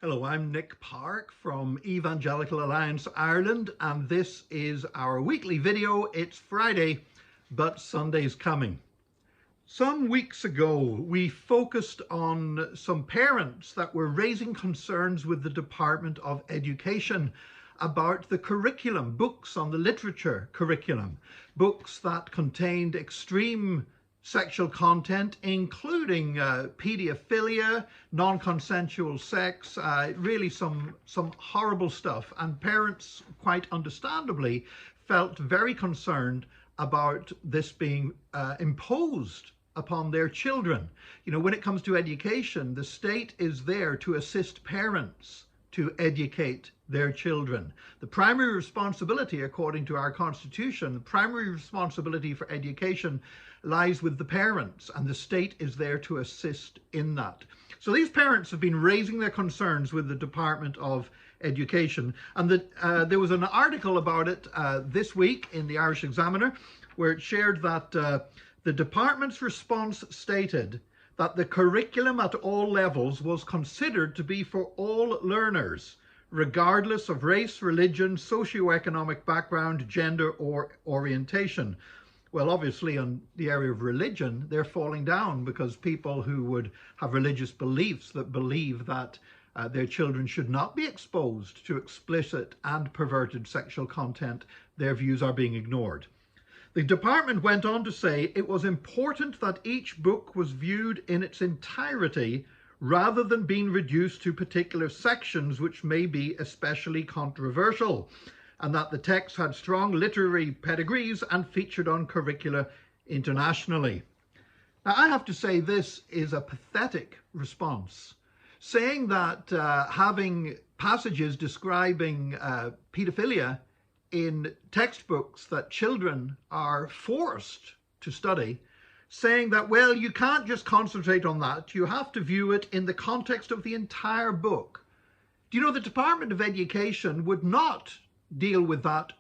Hello, I'm Nick Park from Evangelical Alliance Ireland, and this is our weekly video. It's Friday, but Sunday's coming. Some weeks ago, we focused on some parents that were raising concerns with the Department of Education about the curriculum, books on the literature curriculum, books that contained extreme sexual content, including paedophilia, non-consensual sex, really some horrible stuff. And parents, quite understandably, felt very concerned about this being imposed upon their children. You know, when it comes to education, the state is there to assist parents to educate their children. The primary responsibility, according to our Constitution, the primary responsibility for education lies with the parents, and the state is there to assist in that. So these parents have been raising their concerns with the Department of Education, and there was an article about it this week in the Irish Examiner, where it shared that the department's response stated that the curriculum at all levels was considered to be for all learners, regardless of race, religion, socioeconomic background, gender, or orientation. Well, obviously, in the area of religion, they're falling down, because people who would have religious beliefs that believe that their children should not be exposed to explicit and perverted sexual content, their views are being ignored. The department went on to say it was important that each book was viewed in its entirety rather than being reduced to particular sections which may be especially controversial, and that the text had strong literary pedigrees and featured on curricula internationally. Now, I have to say this is a pathetic response. Saying that having passages describing paedophilia in textbooks that children are forced to study, saying that, well, you can't just concentrate on that, you have to view it in the context of the entire book. Do you know the Department of Education would not deal with that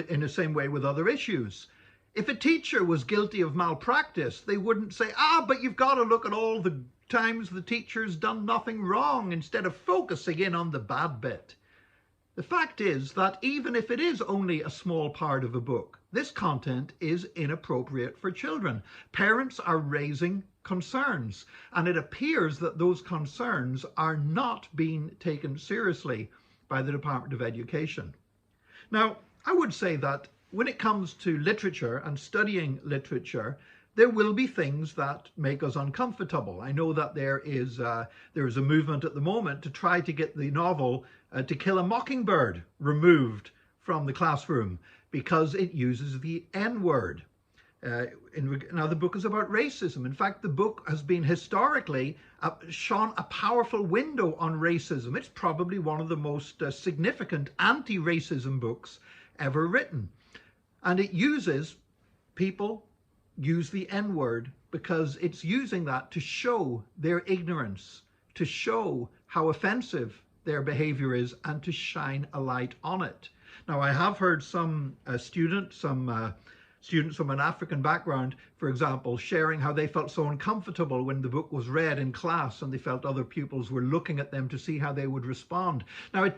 in the same way with other issues? If a teacher was guilty of malpractice, they wouldn't say, but you've got to look at all the times the teacher's done nothing wrong, instead of focusing in on the bad bit. The fact is that even if it is only a small part of a book, this content is inappropriate for children. Parents are raising concerns, and it appears that those concerns are not being taken seriously by the Department of Education. Now, I would say that when it comes to literature and studying literature, there will be things that make us uncomfortable. I know that there is a movement at the moment to try to get the novel To Kill a Mockingbird removed from the classroom because it uses the N-word. Now, the book is about racism. In fact, the book has been historically shone a powerful window on racism. It's probably one of the most significant anti-racism books ever written. And it uses people use the N-word because it's using that to show their ignorance, to show how offensive their behavior is, and to shine a light on it. Now, I have heard some students from an African background, for example, sharing how they felt so uncomfortable when the book was read in class, and they felt other pupils were looking at them to see how they would respond. Now, a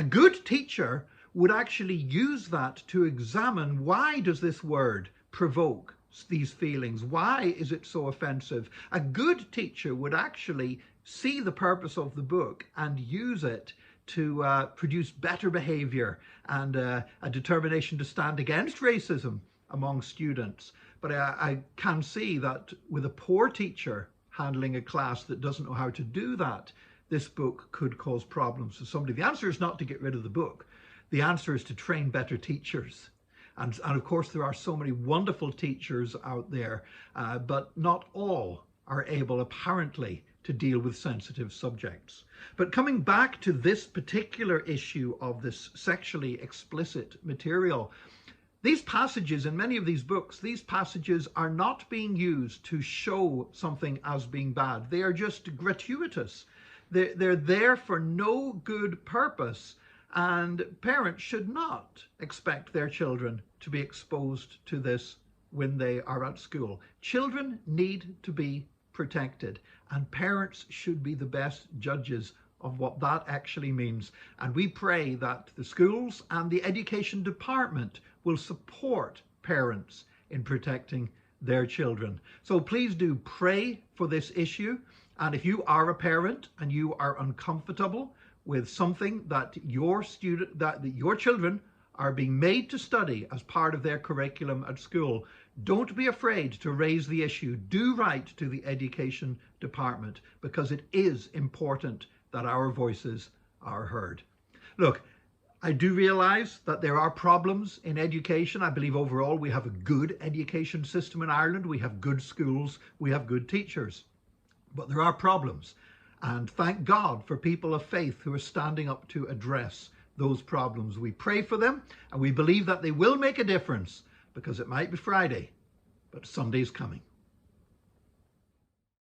good teacher would actually use that to examine, why does this word provoke these feelings? Why is it so offensive? A good teacher would actually see the purpose of the book and use it to produce better behavior and a determination to stand against racism among students. But I can see that with a poor teacher handling a class that doesn't know how to do that, this book could cause problems for somebody. The answer is not to get rid of the book. The answer is to train better teachers. And of course, there are so many wonderful teachers out there, but not all are able, apparently, to deal with sensitive subjects. But coming back to this particular issue of this sexually explicit material, these passages in many of these books, these passages are not being used to show something as being bad. They are just gratuitous. They're there for no good purpose. And parents should not expect their children to be exposed to this when they are at school. Children need to be protected, and parents should be the best judges of what that actually means. And we pray that the schools and the education department will support parents in protecting their children. So please do pray for this issue. And if you are a parent and you are uncomfortable with something that your children are being made to study as part of their curriculum at school, don't be afraid to raise the issue. Do write to the education department, because it is important that our voices are heard. Look, I do realize that there are problems in education. I believe overall we have a good education system in Ireland. We have good schools, we have good teachers, but there are problems. And thank God for people of faith who are standing up to address those problems. We pray for them and we believe that they will make a difference, because it might be Friday, but Sunday's coming.